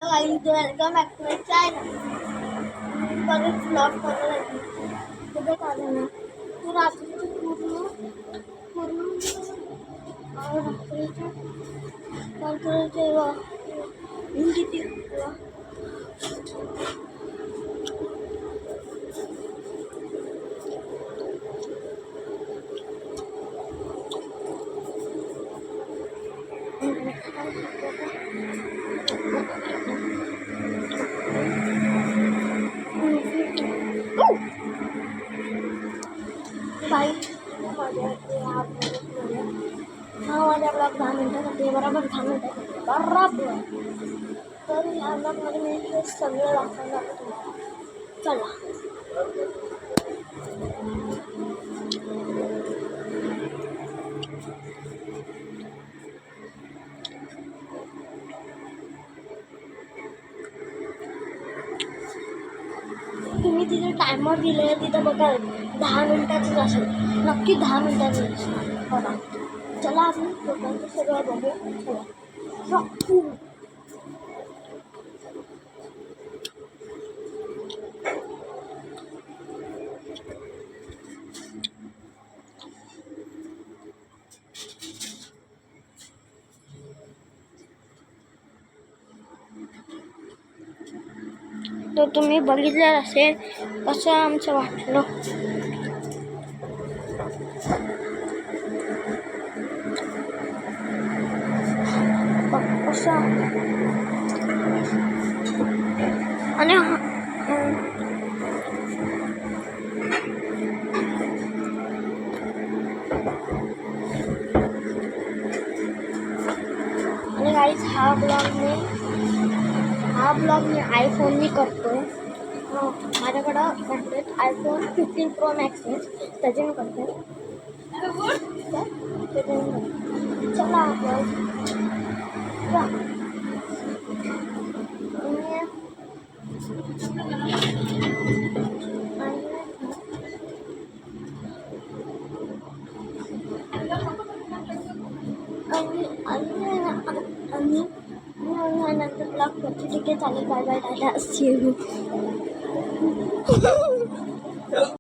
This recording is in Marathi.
Welcome back to my channel. परत ब्लॉग करायला कुठे आलं ना तू रात्रीचे पूर्ण रात्रीचे किती बाई हा माझ्या ब्लॉग 10 मिनिटासाठी बरोबर 10 मिनिटासाठी बरोबर. तर ह्या ब्लॉगमध्ये मी हे सगळं दाखवणार आहे तुम्हाला. चला तुम्ही तिथे टायमर दिले आहे तिथं बघा 10 मिनिटाचंच असेल, नक्की 10 मिनिटाचं असेल बघा. चला आपण लोकांचं सगळं बघू. चला तर तुम्ही बघितलं असेल कसं आमचं वाटलं. कसं आणि गाईज हा ब्लॉग मी आयफोननी करतो. माझ्याकडं आयफोन 15 प्रो मॅक्स आहे, त्याच्याने करतो. चला आणि नंतर ब्लॉग करते. ठीक आहे, चालेल. Bye bye, tata, see you.